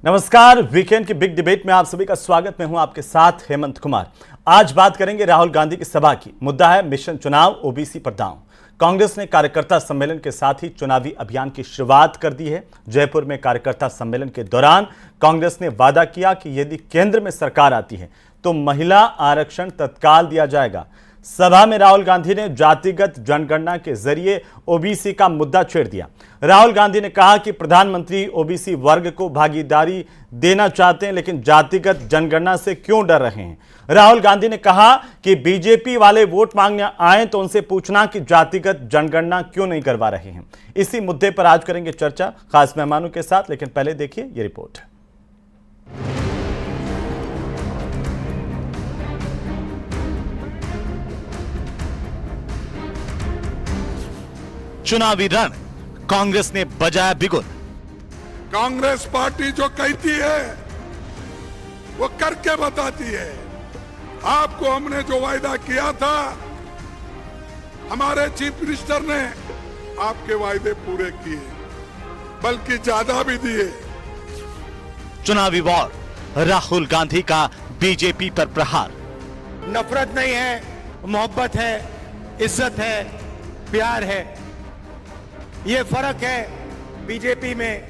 नमस्कार, वीकेंड की big debate में आप सभी का स्वागत। मैं हूं आपके साथ हेमंत कुमार। आज बात करेंगे राहुल गांधी की सभा की। मुद्दा है मिशन चुनाव, ओबीसी पर दांव। कांग्रेस ने कार्यकर्ता सम्मेलन के साथ ही चुनावी अभियान की शुरुआत कर दी है। जयपुर में कार्यकर्ता सम्मेलन के दौरान कांग्रेस ने वादा किया कि यदि केंद्र में सरकार आती है तो महिला आरक्षण तत्काल दिया जाएगा। सभा में राहुल गांधी ने जातिगत जनगणना के जरिए ओबीसी का मुद्दा छेड़ दिया। राहुल गांधी ने कहा कि प्रधानमंत्री ओबीसी वर्ग को भागीदारी देना चाहते हैं, लेकिन जातिगत जनगणना से क्यों डर रहे हैं। राहुल गांधी ने कहा कि बीजेपी वाले वोट मांगने आए तो उनसे पूछना कि जातिगत जनगणना क्यों नहीं करवा रहे हैं। इसी मुद्दे पर आज करेंगे चर्चा खास मेहमानों के साथ, लेकिन पहले देखिए ये रिपोर्ट। चुनावी रण, कांग्रेस ने बजाया बिगुल। कांग्रेस पार्टी जो कहती है वो करके बताती है। आपको हमने जो वायदा किया था, हमारे चीफ मिनिस्टर ने आपके वायदे पूरे किए, बल्कि ज्यादा भी दिए। चुनावी वॉर, राहुल गांधी का बीजेपी पर प्रहार। नफरत नहीं है, मोहब्बत है, इज्जत है, प्यार है। ये फर्क है बीजेपी में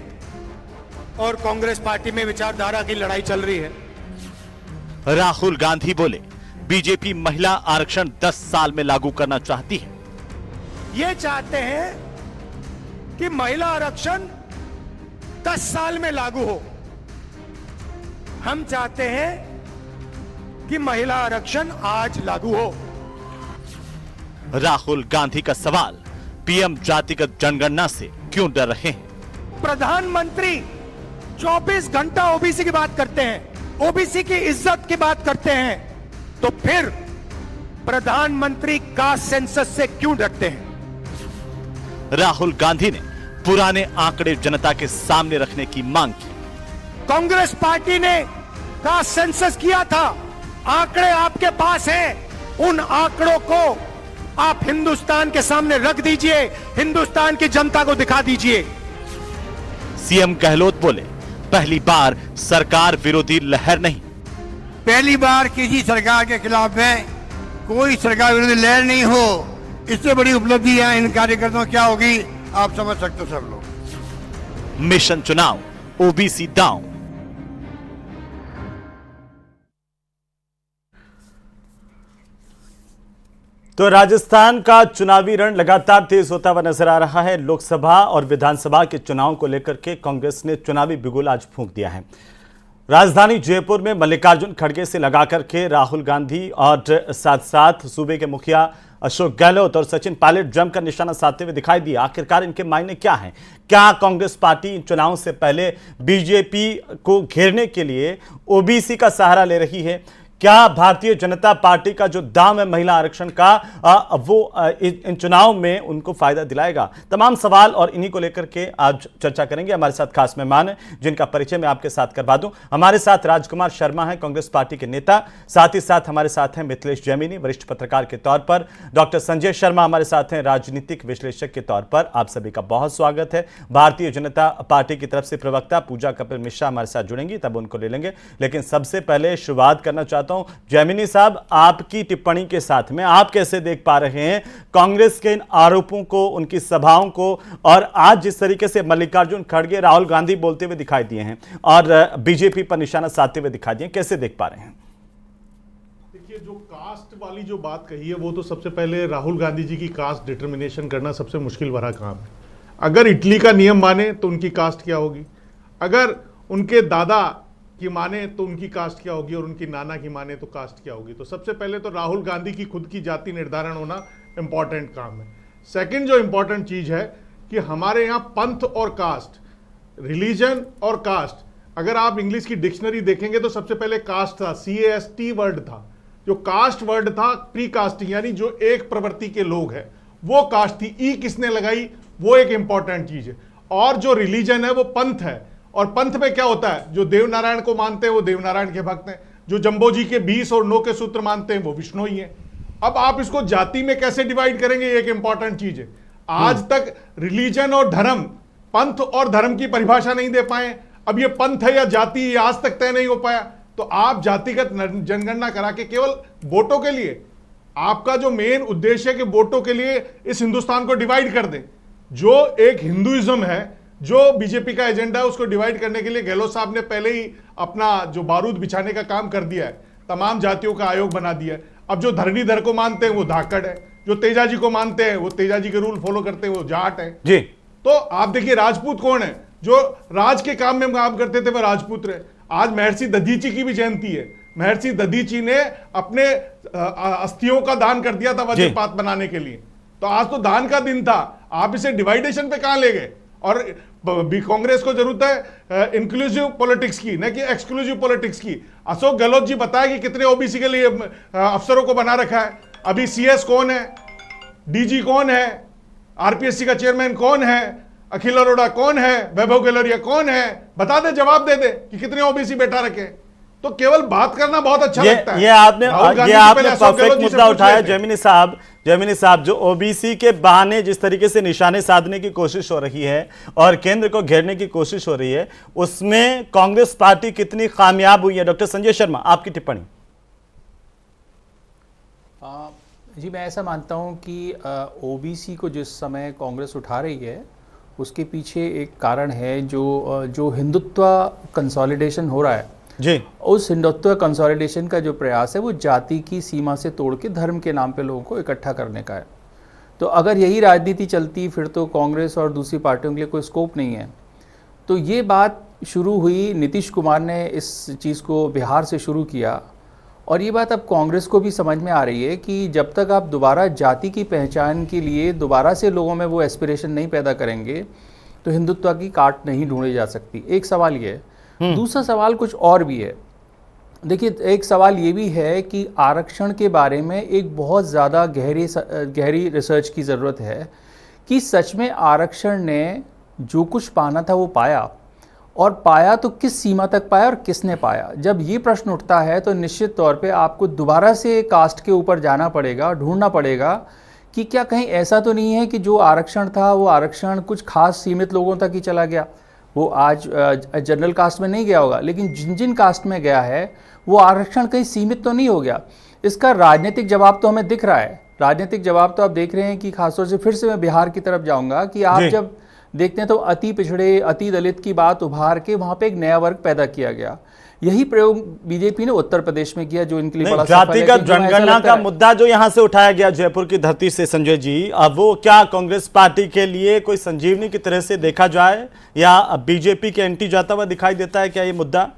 और कांग्रेस पार्टी में। विचारधारा की लड़ाई चल रही है। राहुल गांधी बोले, बीजेपी महिला आरक्षण 10 साल में लागू करना चाहती है। ये चाहते हैं कि महिला आरक्षण 10 साल में लागू हो। हम चाहते हैं कि महिला आरक्षण आज लागू हो। राहुल गांधी का सवाल, पीएम जातिगत जनगणना से क्यों डर रहे हैं। प्रधानमंत्री 24 घंटा ओबीसी की बात करते हैं, ओबीसी की इज्जत की बात करते हैं, तो फिर प्रधानमंत्री कास्ट सेंसस से क्यों डरते हैं। राहुल गांधी ने पुराने आंकड़े जनता के सामने रखने की मांग की। कांग्रेस पार्टी ने कास्ट सेंसस किया था, आंकड़े आपके पास हैं। उन आंकड़ों को आप हिंदुस्तान के सामने रख दीजिए, हिंदुस्तान की जनता को दिखा दीजिए। सीएम गहलोत बोले, पहली बार सरकार विरोधी लहर नहीं। पहली बार किसी सरकार के खिलाफ में कोई सरकार विरोधी लहर नहीं हो। इससे बड़ी उपलब्धि है इन कार्यकर्ताओं क्या होगी, आप समझ सकते हो सब लोग। मिशन चुनाव, ओबीसी दांव। तो राजस्थान का चुनावी रण लगातार तेज होता हुआ नजर आ रहा है। लोकसभा और विधानसभा के चुनाव को लेकर के कांग्रेस ने चुनावी बिगुल आज फूंक दिया है। राजधानी जयपुर में मल्लिकार्जुन खड़गे से लगाकर के राहुल गांधी और साथ साथ सूबे के मुखिया अशोक गहलोत और सचिन पायलट जमकर निशाना साधते हुए दिखाई दिए। आखिरकार इनके मायने क्या हैं? क्या कांग्रेस पार्टी इन चुनाव से पहले बीजेपी को घेरने के लिए ओबीसी का सहारा ले रही है? क्या भारतीय जनता पार्टी का जो दाम है महिला आरक्षण का वो इन चुनाव में उनको फायदा दिलाएगा? तमाम सवाल और इन्हीं को लेकर के आज चर्चा करेंगे। हमारे साथ खास मेहमान हैं जिनका परिचय मैं आपके साथ करवा दूं। हमारे साथ राजकुमार शर्मा हैं, कांग्रेस पार्टी के नेता। साथ ही साथ हमारे साथ हैं मिथिलेश जैमिनी, वरिष्ठ पत्रकार के तौर पर। डॉक्टर संजय शर्मा हमारे साथ हैं, राजनीतिक विश्लेषक के तौर पर। आप सभी का बहुत स्वागत है। भारतीय जनता पार्टी की तरफ से प्रवक्ता पूजा कपिल मिश्रा हमारे साथ जुड़ेंगी, तब उनको ले लेंगे। लेकिन सबसे पहले शुरुआत करना चाहता हूं जैमिनी साहब, आपकी टिप्पणी के साथ में आप कैसे देख पा रहे हैं कांग्रेस के इन आरोपों को, उनकी सभाओं को, और आज जिस तरीके से मल्लिकार्जुन खड़गे राहुल गांधी बोलते हुए दिखाई दिए हैं और बीजेपी पर निशाना साधते हुए दिखाई दिए, कैसे देख पा रहे हैं? देखिए, जो कास्ट वाली जो बात कही है वो तो सबसे पहले राहुल गांधी जी की कास्ट डिटर्मिनेशन करना सबसे मुश्किल भरा काम है। अगर इटली का नियम माने तो उनकी कास्ट क्या होगी, अगर उनके दादा की माने तो उनकी कास्ट क्या होगी, और उनकी नाना की माने तो कास्ट क्या होगी। तो सबसे पहले तो राहुल गांधी की खुद की जाति निर्धारण होना इंपॉर्टेंट काम है। सेकंड जो इंपॉर्टेंट चीज है कि हमारे यहाँ पंथ और कास्ट, रिलीजन और कास्ट, अगर आप इंग्लिश की डिक्शनरी देखेंगे तो सबसे पहले कास्ट था, CAST वर्ड था। जो कास्ट वर्ड था प्री कास्ट, यानी जो एक प्रवृत्ति के लोग हैं वो कास्ट थी। ई किसने लगाई, वो एक इंपॉर्टेंट चीज है। और जो रिलीजन है वो पंथ है, और पंथ में क्या होता है, जो देवनारायण को मानते हैं वो देवनारायण के भक्त हैं, जो जंबो जी के 20 और 9 के सूत्र मानते हैं वो विष्णु ही हैं। अब आप इसको जाति में कैसे डिवाइड करेंगे, ये एक इंपॉर्टेंट चीज है। आज तक रिलीजन और धर्म, पंथ और धर्म की परिभाषा नहीं दे पाए। अब ये पंथ है या जाति, ये आज तक तय नहीं हो पाया। तो आप जातिगत जनगणना करा के केवल वोटों के लिए, आपका जो मेन उद्देश्य है कि वोटों के लिए इस हिंदुस्तान को डिवाइड कर दें, जो एक हिंदुइज्म है, जो बीजेपी का एजेंडा है, उसको डिवाइड करने के लिए गहलोत साहब ने पहले ही अपना जो बारूद बिछाने का काम कर दिया है, तमाम जातियों का आयोग बना दिया है। अब जो धरणीधर को मानते हैं वो धाकड़ है, जो तेजाजी को मानते हैं वो तेजाजी के रूल फॉलो करते हैं वो जाट है जी। तो आप देखिए राजपूत कौन है, जो राज के काम में काम करते थे वो राजपूत रहे। आज महर्षि दधीची की भी जयंती है। महर्षि दधीची ने अपने अस्थियों का दान कर दिया था वज्रपात बनाने के लिए। तो आज तो दान का दिन था, आप इसे डिवाइडेशन पे कहां ले गए? और कांग्रेस को जरूरत है इंक्लूसिव पॉलिटिक्स की, न कि एक्सक्लूसिव पॉलिटिक्स की। अशोक गहलोत जी बताया कि कितने ओबीसी के लिए अफसरों को बना रखा है। अभी सीएस कौन है, डीजी कौन है, आरपीएससी का चेयरमैन कौन है, अखिल अरोड़ा कौन है, वैभव गैलरिया कौन है? बता दे, जवाब दे दे कि कितने ओबीसी बैठा रखे। तो केवल बात करना बहुत अच्छा लगता है। ये आपने परफेक्ट मुद्दा उठाया जैमिनी साहब, जो ओबीसी के बहाने जिस तरीके से निशाने साधने की कोशिश हो रही है और केंद्र को घेरने की कोशिश हो रही है, उसमें कांग्रेस पार्टी कितनी कामयाब हुई है? डॉक्टर संजय शर्मा, आपकी टिप्पणी। जी, मैं ऐसा मानता हूं कि ओबीसी को जिस समय कांग्रेस उठा रही है उसके पीछे एक कारण है जो हिंदुत्व कंसोलिडेशन हो रहा है जी। उस हिंदुत्व कंसोलिडेशन का जो प्रयास है वो जाति की सीमा से तोड़ के धर्म के नाम पे लोगों को इकट्ठा करने का है। तो अगर यही राजनीति चलती फिर तो कांग्रेस और दूसरी पार्टियों के लिए कोई स्कोप नहीं है। तो ये बात शुरू हुई, नीतीश कुमार ने इस चीज़ को बिहार से शुरू किया और ये बात अब कांग्रेस को भी समझ में आ रही है कि जब तक आप दोबारा जाति की पहचान के लिए दोबारा से लोगों में वो एस्पिरेशन नहीं पैदा करेंगे तो हिंदुत्व की काट नहीं ढूंढी जा सकती। एक सवाल ये है। दूसरा सवाल कुछ और भी है। देखिए, एक सवाल ये भी है कि आरक्षण के बारे में एक बहुत ज़्यादा गहरी रिसर्च की ज़रूरत है कि सच में आरक्षण ने जो कुछ पाना था वो पाया, और पाया तो किस सीमा तक पाया और किसने पाया। जब ये प्रश्न उठता है तो निश्चित तौर पे आपको दोबारा से कास्ट के ऊपर जाना पड़ेगा, ढूंढना पड़ेगा कि क्या कहीं ऐसा तो नहीं है कि जो आरक्षण था वो आरक्षण कुछ खास सीमित लोगों तक ही चला गया। वो आज जनरल कास्ट में नहीं गया होगा, लेकिन जिन जिन कास्ट में गया है वो आरक्षण कहीं सीमित तो नहीं हो गया। इसका राजनीतिक जवाब तो हमें दिख रहा है। राजनीतिक जवाब तो आप देख रहे हैं कि खासतौर से फिर से मैं बिहार की तरफ जाऊंगा कि आप जब देखते हैं तो अति पिछड़े, अति दलित की बात उभार के वहां पे एक नया वर्ग पैदा किया गया। यही प्रयोग बीजेपी ने उत्तर प्रदेश में किया, जो इनके लिए बड़ा जातिगत जनगणना का मुद्दा जो यहां से उठाया गया जयपुर की धरती से, संजय जी, अब वो क्या कांग्रेस पार्टी के लिए कोई संजीवनी की तरह से देखा जाए या बीजेपी के एंटी जाता हुआ दिखाई देता है क्या ये मुद्दा?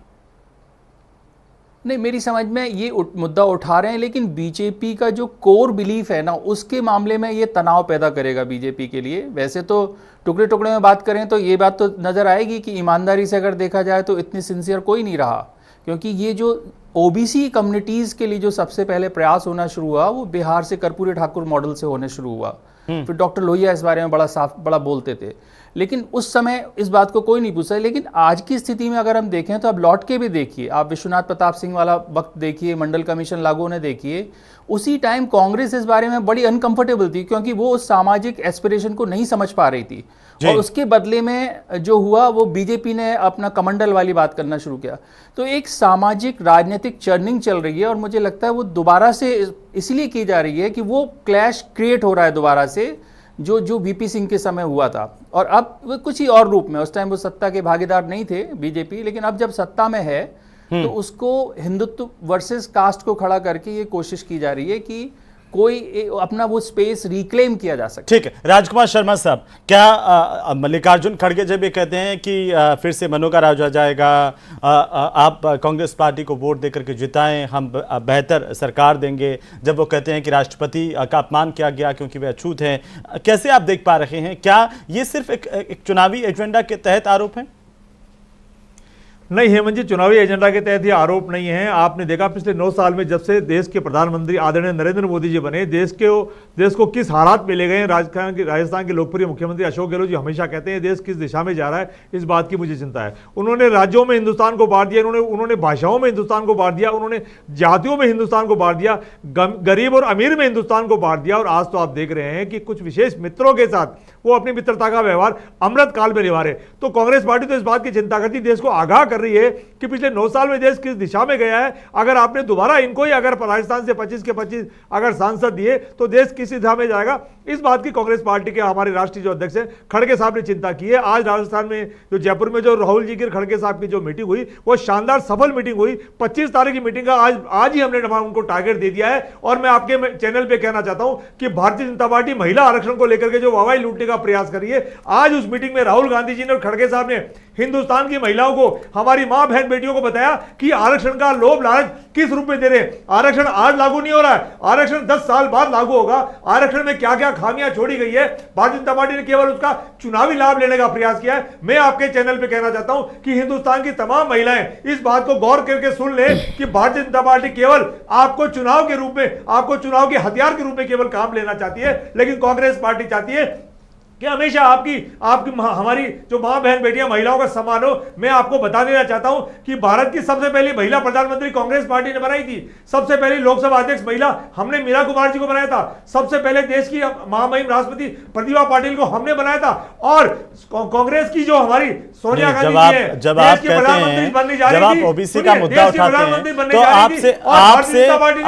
नहीं, मेरी समझ में ये मुद्दा उठा रहे हैं, लेकिन बीजेपी का जो कोर बिलीफ है ना, उसके मामले में ये तनाव पैदा करेगा बीजेपी के लिए। वैसे तो टुकड़े टुकड़े में बात करें तो ये बात तो नज़र आएगी कि ईमानदारी से अगर देखा जाए तो इतनी सिंसियर कोई नहीं रहा, क्योंकि ये जो ओबीसी कम्युनिटीज़ के लिए जो सबसे पहले प्रयास होना शुरू हुआ वो बिहार से कर्पूरी ठाकुर मॉडल से होने शुरू हुआ। फिर डॉक्टर लोहिया इस बारे में बड़ा बोलते थे, लेकिन उस समय इस बात को कोई नहीं पूछा। लेकिन आज की स्थिति में अगर हम देखें तो अब लौट के भी देखिए, आप विश्वनाथ प्रताप सिंह वाला वक्त देखिए, मंडल कमीशन लागू होने देखिए, उसी टाइम कांग्रेस इस बारे में बड़ी अनकंफर्टेबल थी क्योंकि वो उस सामाजिक एस्पिरेशन को नहीं समझ पा रही थी, और उसके बदले में जो हुआ वो बीजेपी ने अपना कमंडल वाली बात करना शुरू किया। तो एक सामाजिक राजनीतिक चर्निंग चल रही है और मुझे लगता है वो दोबारा से इसलिए की जा रही है कि वो क्लैश क्रिएट हो रहा है दोबारा से, जो वीपी सिंह के समय हुआ था। और अब वो कुछ ही और रूप में, उस टाइम वो सत्ता के भागीदार नहीं थे बीजेपी, लेकिन अब जब सत्ता में है तो उसको हिंदुत्व वर्सेस कास्ट को खड़ा करके ये कोशिश की जा रही है कि कोई अपना वो स्पेस रिक्लेम किया जा सके। ठीक है, राजकुमार शर्मा साहब, क्या मल्लिकार्जुन खड़गे जब ये कहते हैं कि फिर से मनु का राज आ जाएगा, आप कांग्रेस पार्टी को वोट देकर के जिताएं, हम बेहतर सरकार देंगे, जब वो कहते हैं कि राष्ट्रपति का अपमान किया गया क्योंकि वे अछूत हैं, कैसे आप देख पा रहे हैं? क्या ये सिर्फ एक चुनावी एजेंडा के तहत आरोप है? नहीं हेमंत जी, चुनावी एजेंडा के तहत ये आरोप नहीं है। आपने देखा पिछले 9 साल में जब से देश के प्रधानमंत्री आदरणीय नरेंद्र मोदी जी बने, देश को किस हालात में ले गए हैं। राजस्थान के लोकप्रिय मुख्यमंत्री अशोक गहलोत जी हमेशा कहते हैं देश किस दिशा में जा रहा है, इस बात की मुझे चिंता है। उन्होंने राज्यों में हिंदुस्तान को बांट दिया, उन्होंने भाषाओं में हिंदुस्तान को बांट दिया, उन्होंने जातियों में हिंदुस्तान को बांट दिया, गरीब और अमीर में हिंदुस्तान को बांट दिया। और आज तो आप देख रहे हैं कि कुछ विशेष मित्रों के साथ वो अपनी मित्रता का व्यवहार अमृत काल में निभा रहे। तो कांग्रेस पार्टी तो इस बात की चिंता करती, देश को आगाह कर रही है कि पिछले 9 साल में देश किस दिशा में गया है। अगर आपने दोबारा इनको ही अगर राजस्थान से 25 के 25 अगर सांसद दिए तो देश किस दिशा में जाएगा, इस बात की कांग्रेस पार्टी के हमारे राष्ट्रीय जो अध्यक्ष हैं खड़गे साहब ने चिंता की है। आज राजस्थान में जो जयपुर में जो राहुल जी की खड़गे साहब की जो मीटिंग हुई वो शानदार सफल मीटिंग हुई। 25 तारीख की मीटिंग का आज ही हमने उनको टारगेट दे दिया है। और मैं आपके चैनल पे कहना चाहता हूं कि भारतीय जनता पार्टी महिला आरक्षण को लेकर के जो वाहवाही लूटने का प्रयास कर रही है, आज उस मीटिंग में राहुल गांधी जी ने और खड़गे साहब ने हिंदुस्तान की महिलाओं को, हमारी मां बहन बेटियों को बताया कि आरक्षण का लोभ लालच किस रूप में दे रहे हैं। आरक्षण आज लागू नहीं हो रहा है, आरक्षण 10 साल बाद लागू होगा। आरक्षण में क्या क्या खामियां छोड़ी गई है, भारतीय जनता पार्टी ने केवल उसका चुनावी लाभ लेने का प्रयास किया है। मैं आपके चैनल पे कहना चाहता हूं कि हिंदुस्तान की तमाम महिलाएं इस बात को गौर करके सुन ले कि भारतीय जनता पार्टी केवल आपको चुनाव के रूप में, आपको चुनाव के हथियार के रूप में केवल काम लेना चाहती है, लेकिन कांग्रेस पार्टी चाहती है कि हमेशा आपकी हमारी जो मां बहन बेटियां महिलाओं का सम्मान हो। मैं आपको बता देना चाहता हूं कि भारत की सबसे पहली महिला प्रधानमंत्री कांग्रेस पार्टी ने बनाई थी। सबसे पहली लोकसभा अध्यक्ष महिला हमने मीरा कुमार जी को बनाया था। सबसे पहले देश की महामहिम राष्ट्रपति प्रतिभा पाटिल को हमने बनाया था। और कांग्रेस की जो हमारी सोनिया गांधी जी है, जब आप कहते हैं, जब आप ओबीसी का मुद्दा उठाते हैं तो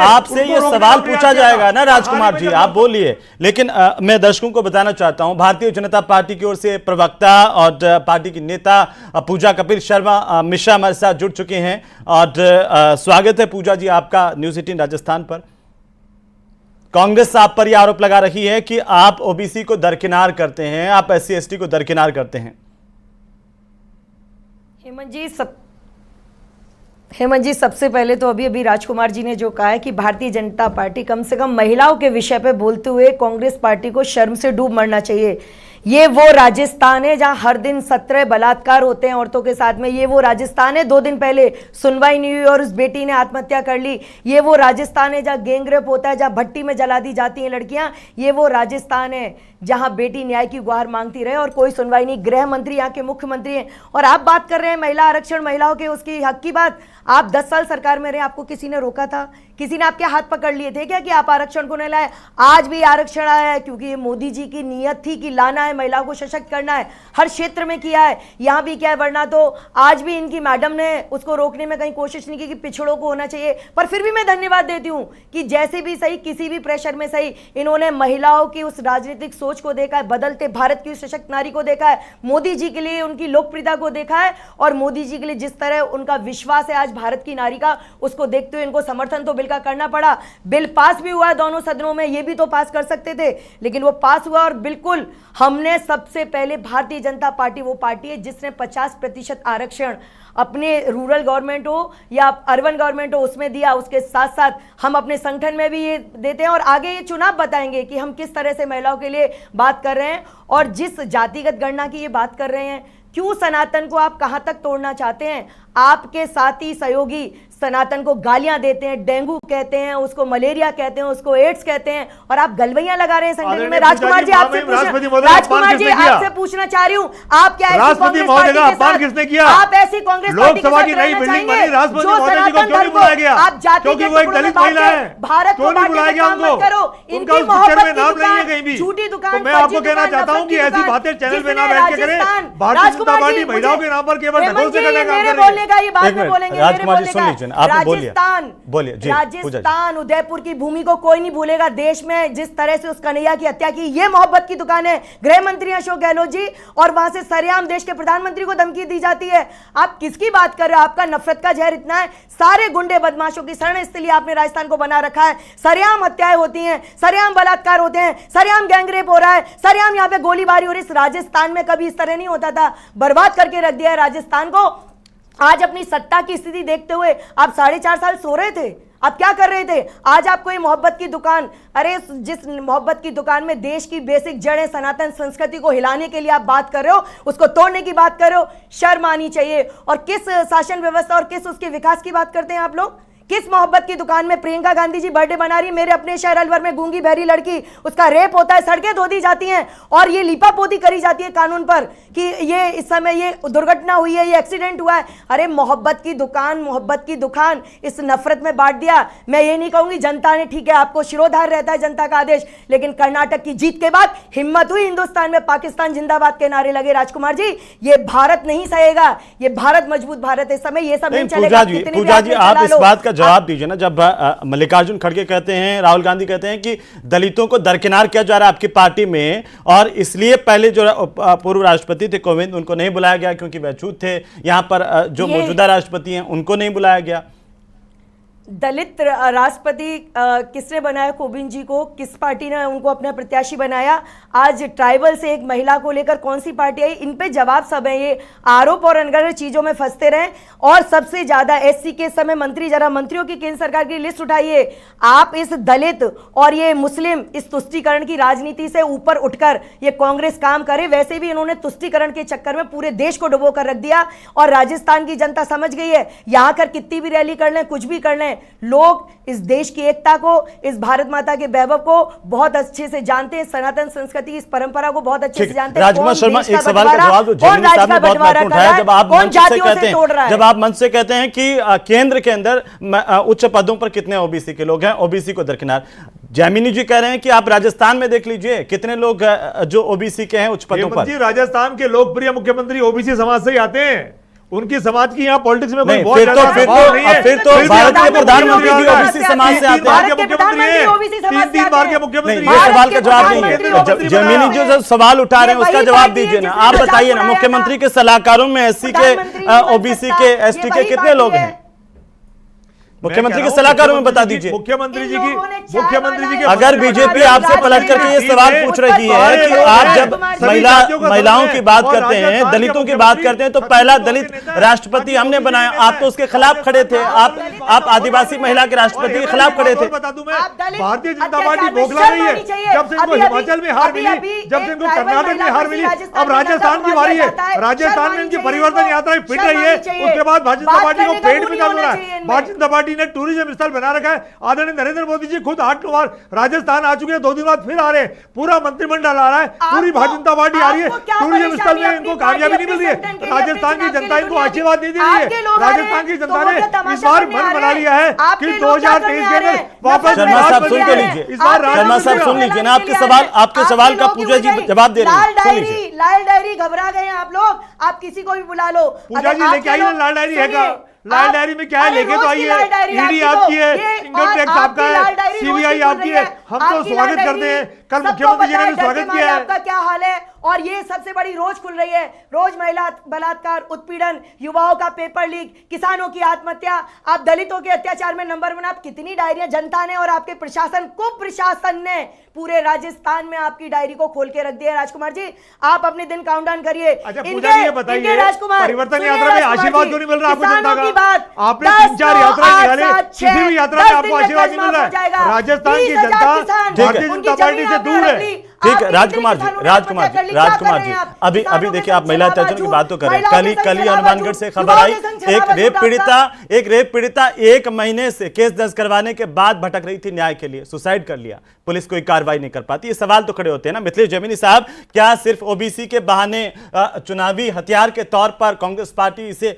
आपसे ये सवाल पूछा जाएगा ना राजकुमार जी, आप बोलिए। लेकिन मैं दर्शकों को बताना चाहता हूं, भारतीय जनता पार्टी की ओर से प्रवक्ता और पार्टी की नेता पूजा कपिल शर्मा मिश्रा हमारे साथ जुड़ चुके हैं। और स्वागत है पूजा जी आपका न्यूज़ 18 राजस्थान पर। कांग्रेस आप पर यह आरोप लगा रही है कि आप ओबीसी को दरकिनार करते हैं, आप SC ST को दरकिनार करते हैं। हेमंत जी, सबसे पहले तो अभी राजकुमार जी ने जो कहा है कि भारतीय जनता पार्टी कम से कम महिलाओं के विषय पे बोलते हुए कांग्रेस पार्टी को शर्म से डूब मरना चाहिए। ये वो राजस्थान है जहां हर दिन 17 बलात्कार होते हैं औरतों के साथ में। ये वो राजस्थान है 2 दिन पहले सुनवाई नहीं हुई और उस बेटी ने आत्महत्या कर ली। ये वो राजस्थान है जहां गैंगरेप होता है, जहां भट्टी में जला दी जाती हैं लड़कियां। ये वो राजस्थान है जहां बेटी न्याय की गुहार मांगती रहे और कोई सुनवाई नहीं। गृह मंत्री यहाँ के मुख्यमंत्री हैं और आप बात कर रहे हैं महिला आरक्षण, महिलाओं के उसकी हक की बात। आप 10 साल सरकार में रहे, आपको किसी ने रोका था? किसी ने आपके हाथ पकड़ लिए थे क्या कि आप आरक्षण को नहीं लाए? आज भी आरक्षण आया है क्योंकि ये मोदी जी की नीयत थी कि लाना है, महिलाओं को सशक्त करना है। हर क्षेत्र में किया है, यहाँ भी किया है। वरना तो आज भी इनकी मैडम ने उसको रोकने में कहीं कोशिश नहीं की कि पिछड़ों को होना चाहिए। पर फिर भी मैं धन्यवाद देती हूँ कि जैसे भी सही, किसी भी प्रेशर में सही, इन्होंने महिलाओं की उस राजनीतिक सोच को देखा है, बदलते भारत की सशक्त नारी को देखा है, मोदी जी के लिए उनकी लोकप्रियता को देखा है और मोदी जी के लिए जिस तरह उनका विश्वास है आज भारत की नारी का, उसको देखते हुए इनको समर्थन तो बिल का करना पड़ा। बिल पास भी हुआ है दोनों सदनों में, ये भी तो पास कर सकते थे, लेकिन वो पास हुआ। और बिल्कुल हमने सबसे पहले, भारतीय जनता पार्टी वो पार्टी है जिसने 50% आरक्षण अपने रूरल गवर्नमेंट हो या अर्बन गवर्नमेंट हो उसमें दिया। उसके साथ साथ हम अपने संगठन में भी ये देते हैं और आगे ये चुनाव बताएंगे कि हम किस तरह से महिलाओं के लिए बात कर रहे हैं। और जिस जातिगत गणना की ये बात कर रहे हैं, क्यों सनातन को आप कहां तक तोड़ना चाहते हैं? आपके साथी सहयोगी सनातन को गालियां देते हैं, डेंगू कहते हैं, उसको मलेरिया कहते हैं, उसको एड्स कहते हैं और आप गलवैयां लगा रहे हैं संगठन में। राजकुमार जी आपसे पूछना चाह रही हूँ, आप क्या ऐसी कांग्रेस पार्टी के साथ, आप ऐसी कांग्रेस पार्टी के साथ रहना चाहेंगे जो सनातन धर्म को आप जाति के टुकड़ों में बांट के भारत को बांटने का काम मत करो। इनकी मोहब्बत की दुकान, झूठी दुकान, मैं आपको कहना चाहता हूँ कि ऐसी बातें चैनल पे ना बैठ के करें। भारतीय जनता पार्टी महिलाओं के नाम पर केवल ढकोल से करने का काम कर रही है। बाद में बोलेंगे, राजकुमार जी सुन लीजिए, आप बोलिए। राजस्थान उदयपुर की भूमि को कोई नहीं भूलेगा। देश में जिस तरह से उस कन्हैया की हत्या की, ये मोहब्बत की दुकान है गृह मंत्री अशोक गहलोत जी, और वहां से सरेआम देश के प्रधानमंत्री को धमकी दी जाती है। आप किसकी बात कर रहे हो? आपका नफरत का जहर इतना है, सारे गुंडे बदमाशों की शरण स्थली आपने राजस्थान को बना रखा है। सरेआम हत्याएं होती हैं, सरेआम बलात्कार होते हैं, सरेआम गैंगरेप हो रहा है, सरेआम यहाँ पे गोलीबारी हो रही है। राजस्थान में कभी इस तरह नहीं होता था, बर्बाद करके रख दिया है राजस्थान को। आज अपनी सत्ता की स्थिति देखते हुए आप 4.5 साल सो रहे थे, आप क्या कर रहे थे? आज आपको ये मोहब्बत की दुकान, अरे जिस मोहब्बत की दुकान में देश की बेसिक जड़ें, सनातन संस्कृति को हिलाने के लिए आप बात कर रहे हो, उसको तोड़ने की बात कर रहे हो, शर्म आनी चाहिए। और किस शासन व्यवस्था और किस उसके विकास की बात करते हैं आप लोग? किस मोहब्बत की दुकान में प्रियंका गांधी जी बर्थडे मना रही है, मेरे अपने शहर अलवर में गूंगी बहरी लड़की, उसका रेप होता है, सड़कें धो दी जाती हैं और ये लीपापोती करी जाती है कानून पर कि ये इस समय ये दुर्घटना हुई है, ये एक्सीडेंट हुआ है। अरे मोहब्बत की दुकान इस नफरत में बांट दिया। मैं ये नहीं कहूंगी जनता ने, ठीक है आपको शिरोधार्य रहता है जनता का आदेश, लेकिन कर्नाटक की जीत के बाद हिम्मत हुई हिंदुस्तान में पाकिस्तान जिंदाबाद के नारे लगे। राजकुमार जी, ये भारत नहीं सहेगा, ये भारत मजबूत भारत है। इस समय ये सब नहीं चलेगा। पूजा जी आप इस बात का जवाब दीजिए ना, जब मल्लिकार्जुन खड़गे कहते हैं, राहुल गांधी कहते हैं कि दलितों को दरकिनार किया जा रहा है आपकी पार्टी में, और इसलिए पहले जो पूर्व राष्ट्रपति थे कोविंद, उनको नहीं बुलाया गया क्योंकि वह छूत थे। यहां पर जो मौजूदा राष्ट्रपति हैं उनको नहीं बुलाया गया। दलित राष्ट्रपति किसने बनाया? कोविंद जी को। किस पार्टी ने उनको अपना प्रत्याशी बनाया? आज ट्राइबल से एक महिला को लेकर कौन सी पार्टी आई? इन पे जवाब सब है। ये आरोप और अनगढ़ चीजों में फंसते रहे। और सबसे ज्यादा एससी के समय मंत्री, जरा मंत्रियों की केंद्र सरकार की लिस्ट उठाइए। आप इस दलित और ये मुस्लिम इस तुष्टीकरण की राजनीति से ऊपर उठकर ये कांग्रेस काम करे। वैसे भी इन्होंने तुष्टीकरण के चक्कर में पूरे देश को डुबो कर रख दिया और राजस्थान की जनता समझ गई है, यहां कर कितनी भी रैली कर लें, कुछ भी कर लें, लोग इस देश की एकता को, इस भारत माता के वैभव को बहुत अच्छे से जानते हैं, सनातन संस्कृति इस परंपरा को बहुत अच्छे से जानते हैं। राजकुमार शर्मा, एक सवाल का जवाब जो जेमिनी साहब ने बहुत महत्वपूर्ण उठाया, जब आप मंच से कहते हैं कि केंद्र के अंदर उच्च पदों पर कितने ओबीसी के लोग हैं, ओबीसी को दरकिनार, जेमिनी जी कह रहे हैं कि आप राजस्थान में देख लीजिए कितने लोग जो ओबीसी के हैं उच्च पदों पर। राजस्थान के लोकप्रिय मुख्यमंत्री ओबीसी समाज से ही आते हैं, उनकी समाज की यहाँ पॉलिटिक्स में कोई बहुत फिर तो भारत के प्रधानमंत्री भी ओबीसी समाज से आते हैं, 3 बार के मुख्यमंत्री। ये सवाल का जवाब नहीं है। जेमिनी जो सवाल उठा रहे हैं उसका जवाब दीजिए ना, आप बताइए ना, मुख्यमंत्री के सलाहकारों में एससी के, ओबीसी के, एसटी के कितने लोग हैं? मुख्यमंत्री के सलाहकारों में बता दीजिए। मुख्यमंत्री जी की अगर बीजेपी आपसे पलट करके ये सवाल पूछ रही है कि आप जब महिलाओं की बात करते हैं, दलितों की बात करते हैं, तो पहला दलित राष्ट्रपति हमने बनाया, आप तो उसके खिलाफ खड़े थे। आप आदिवासी महिला के राष्ट्रपति के खिलाफ खड़े थे। बता दूं मैं, भारतीय जनता पार्टी बौखला रही है। जब से इनको हिमाचल में हार मिली, जब से इनको कर्नाटक में हार मिली, अब राजस्थान की बारी है। राजस्थान में इनकी परिवर्तन यात्रा फिट रही है, उसके बाद भारतीय जनता पार्टी को पेट में डाल रहा है। भारतीय जनता पार्टी ने टूरिज्म स्थल बना रखा है। आदरणीय नरेंद्र मोदी जी खुद 8 बार राजस्थान आ चुके हैं, 2 दिन बाद फिर आ रहे हैं, पूरा मंत्रिमंडल आ रहा है, पूरी भारतीय जनता पार्टी आ रही है। टूरिज्म स्थल में इनको कामयाबी नहीं मिल रही है, राजस्थान की जनता इनको आशीर्वाद नहीं दे रही है। राजस्थान की जनता ने इस बार मन बना लिया है कि 2023 के अंदर वापस। शर्मा साहब सुन तो लीजिए, शर्मा साहब सुन लीजिए ना, आपके सवाल का पूजा जी जवाब दे रहे हैं। लाल डायरी घबरा गए आप लोग, आप किसी को भी बुला लो। पूजा जी लेके आइए ना, लाल डायरी है क्या? लाल डायरी में क्या है, लेके तो आइए। ईडी आपकी है, इनकम टैक्स आपका है, सीबीआई आपकी है, हम तो स्वागत करते हैं। कल मुख्यमंत्री जी ने भी स्वागत किया है। आपका क्या हाल है? और ये सबसे बड़ी रोज खुल रही है, रोज महिला बलात्कार, उत्पीड़न, युवाओं का पेपर लीक, किसानों की आत्महत्या, आप दलितों के अत्याचार में नंबर 1। आप कितनी डायरियां जनता ने और आपके प्रशासन ने पूरे राजस्थान में आपकी डायरी को खोल के रख दिया है। राजकुमार जी, आप अपने दिन काउंटडाउन करिए। अच्छा पूजा जी ये बताइए, परिवर्तन यात्रा में आशीर्वाद क्यों नहीं मिल रहा आपको जनता का? आपने 3-4 यात्रा निकाले, किसी भी यात्रा में आपको आशीर्वाद नहीं मिल रहा है। राजस्थान की जनता भारतीय जनता पार्टी से दूर है। ठीक है राजकुमार जी, अभी देखिए, आप महिला अत्याचार की बात तो करें। कल ही हनुमानगढ़ से खबर आई, एक रेप पीड़िता 1 महीने से केस दर्ज करवाने के बाद भटक रही थी न्याय के लिए, सुसाइड कर लिया, पुलिस कोई कार्रवाई नहीं कर पाती। ये सवाल तो खड़े होते हैं ना। मिथिलेश जेमिनी साहब, क्या सिर्फ ओबीसी के बहाने चुनावी हथियार के तौर पर कांग्रेस पार्टी इसे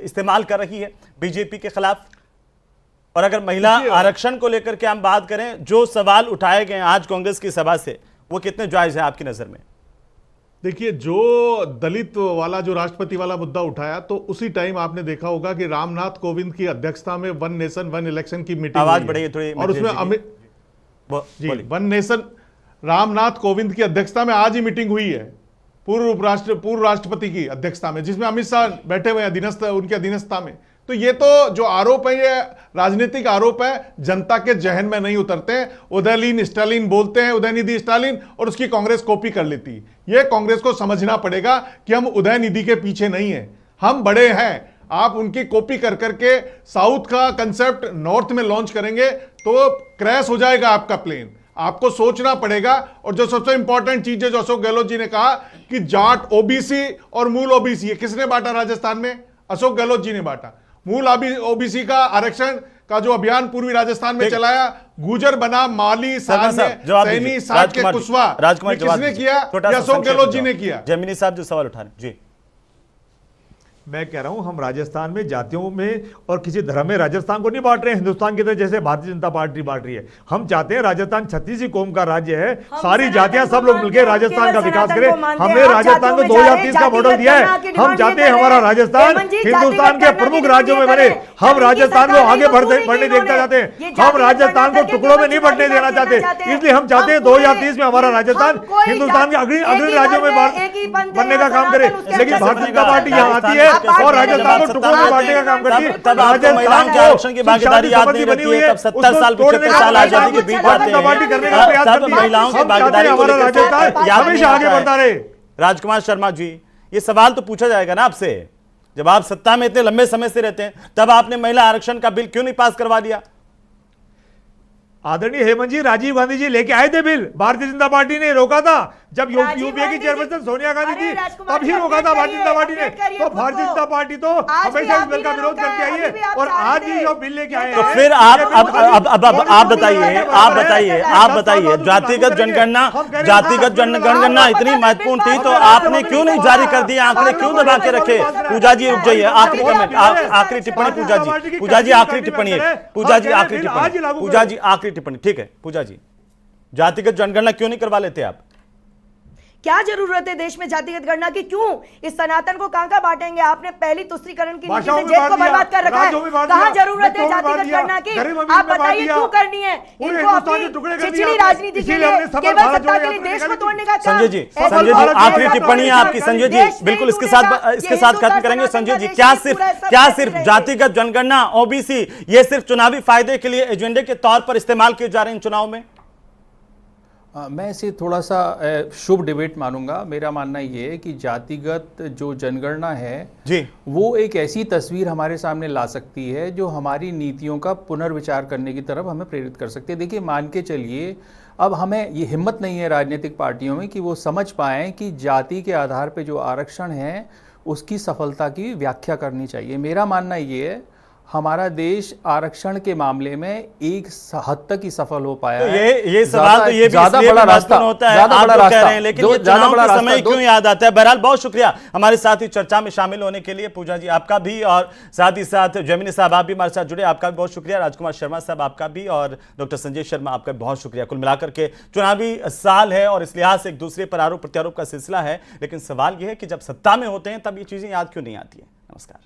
इस्तेमाल कर रही है बीजेपी के खिलाफ? और अगर महिला आरक्षण को लेकर के हम बात करें, जो सवाल उठाए गए आज कांग्रेस की सभा से, वो कितने जायज है आपकी नजर में? देखिए, जो दलित वाला जो राष्ट्रपति वाला मुद्दा उठाया, तो उसी टाइम आपने देखा होगा कि रामनाथ कोविंद की अध्यक्षता में 1 नेशन 1 इलेक्शन की मीटिंग, आवाज बढ़ाइए थोड़ी, और उसमें जी 1 नेशन रामनाथ कोविंद की अध्यक्षता में आज ही मीटिंग हुई है, पूर्व राष्ट्रपति की अध्यक्षता में, जिसमें अमित शाह बैठे हुए हैं उनके अधीनस्था में। तो ये तो जो आरोप है, ये राजनीतिक आरोप है, जनता के जहन में नहीं उतरते हैं। उदयलीन स्टालिन बोलते हैं, उदयनिधि स्टालिन, और उसकी कांग्रेस कॉपी कर लेती है। ये कांग्रेस को समझना पड़ेगा कि हम उदयनिधि के पीछे नहीं है, हम बड़े हैं। आप उनकी कॉपी कर करके साउथ का कंसेप्ट नॉर्थ में लॉन्च करेंगे तो क्रैश हो जाएगा आपका प्लेन। आपको सोचना पड़ेगा। और जो सबसे इंपॉर्टेंट चीज है जो अशोक गहलोत जी ने कहा कि जाट ओबीसी और मूल ओबीसी, ये किसने बांटा राजस्थान में? अशोक गहलोत जी ने बांटा। मूल ओबीसी का आरक्षण का जो अभियान पूर्वी राजस्थान में चलाया, गुजर बना माली, सैनी, साठ के कुशवाहा, किसने किया? अशोक गहलोत जी ने किया। जैमिनी साहब जो सवाल उठा रहे जी। मैं कह रहा हूं हम राजस्थान में जातियों में और किसी धर्म में राजस्थान को नहीं बांट रहे हैं हिंदुस्तान की तरह जैसे भारतीय जनता पार्टी बांट रही है। हम चाहते हैं राजस्थान 36 कौम का राज्य है, सारी जातियां सब लोग मिलकर राजस्थान का विकास करें। हमने राजस्थान को 2030 का मॉडल दिया है। हम चाहते हैं हमारा राजस्थान हिंदुस्तान के प्रमुख राज्यों में बने। हम राजस्थान को आगे बढ़ने देखना चाहते हैं। हम राजस्थान को टुकड़ों में नहीं बंटने देना चाहते। इसलिए हम चाहते हैं 2030 में हमारा राजस्थान हिंदुस्तान के अग्रणी राज्यों में बनने का काम करे। लेकिन भारतीय जनता पार्टी यहाँ आती है और राजस्थान को टुकड़ों में बांटने का काम करती है। तब आपको महिलाओं के आरक्षण की भागीदारी याद नहीं रहती है। तब 70 साल 75 साल आजादी के बीच जाते हैं, तब महिलाओं की भागीदारी को लेकर हमेशा आगे बढ़ता रहे। राजकुमार शर्मा जी, ये सवाल तो पूछा जाएगा ना आपसे, जब आप सत्ता में इतने लंबे समय से रहते हैं तब आपने महिला आरक्षण का बिल क्यों नहीं पास करवा दिया? आदरणीय हेमंत जी, राजीव गांधी जी लेके आए थे बिल, भारतीय जनता पार्टी ने रोका था। जब यूपीए की चेयरपर्सन सोनिया गांधी थी तब ही रोका था भारतीय जनता पार्टी ने। तो भारतीय जनता पार्टी तो हमेशा इस बिल का विरोध करती आई है और आज ही जो बिल लेके आए। तो फिर आप बताइए जातिगत जनगणना इतनी महत्वपूर्ण थी तो आपने क्यों नहीं जारी कर दिया? आंकड़े क्यों दबा के रखे? पूजा जी रुक जाइए, आखिरी कमेंट, आखिरी टिप्पणी पूजा जी आखिरी टिप्पणी है। पूजा जी आखिरी टिप्पणी, ठीक है पूजा जी, जातिगत जनगणना क्यों नहीं करवा लेते आप? क्या जरूरत है देश में जातिगत गणना की? क्यों इस सनातन को कहां बांटेंगे? आपने पहली तुष्टीकरण की नीति से जेब को बर्बाद कर रखा है। कहां जरूरत है जातिगत गणना की? आप बताइए क्यों करनी है? इनको अपनी छिछली राजनीति के लिए, केवल सत्ता के लिए देश को तोड़ने का काम। संजय जी आखिरी टिप्पणी है आपकी। संजय जी बिल्कुल इसके साथ खत्म करेंगे। संजय जी, क्या सिर्फ जातिगत जनगणना ओबीसी ये सिर्फ चुनावी फायदे के लिए एजेंडे के तौर पर इस्तेमाल किए जा रहे हैं इन चुनाव में? मैं इसे थोड़ा सा शुभ डिबेट मानूंगा। मेरा मानना ये है कि जातिगत जो जनगणना है जी, वो एक ऐसी तस्वीर हमारे सामने ला सकती है जो हमारी नीतियों का पुनर्विचार करने की तरफ हमें प्रेरित कर सकती है। देखिए, मान के चलिए अब हमें ये हिम्मत नहीं है राजनीतिक पार्टियों में कि वो समझ पाएं कि जाति के आधार पर जो आरक्षण है उसकी सफलता की व्याख्या करनी चाहिए। मेरा मानना ये है हमारा देश आरक्षण के मामले में एक हद तक ही सफल हो पाया है। ये सवाल तो ये भी ज्यादा बड़ा रास्ता होता है, आप लोग कह रहे हैं, लेकिन ये चुनाव के समय क्यों याद आता है? बहरहाल बहुत शुक्रिया हमारे साथ ही चर्चा में शामिल होने के लिए। पूजा जी आपका भी, और साथ ही साथ जैमिनी साहब आप भी हमारे साथ जुड़े, आपका भी बहुत शुक्रिया। राजकुमार शर्मा साहब आपका भी, और डॉक्टर संजय शर्मा आपका भी बहुत शुक्रिया। कुल मिलाकर के चुनावी साल है और इस लिहाज से एक दूसरे पर आरोप प्रत्यारोप का सिलसिला है, लेकिन सवाल यह है कि जब सत्ता में होते हैं तब ये चीजें याद क्यों नहीं आती है? नमस्कार।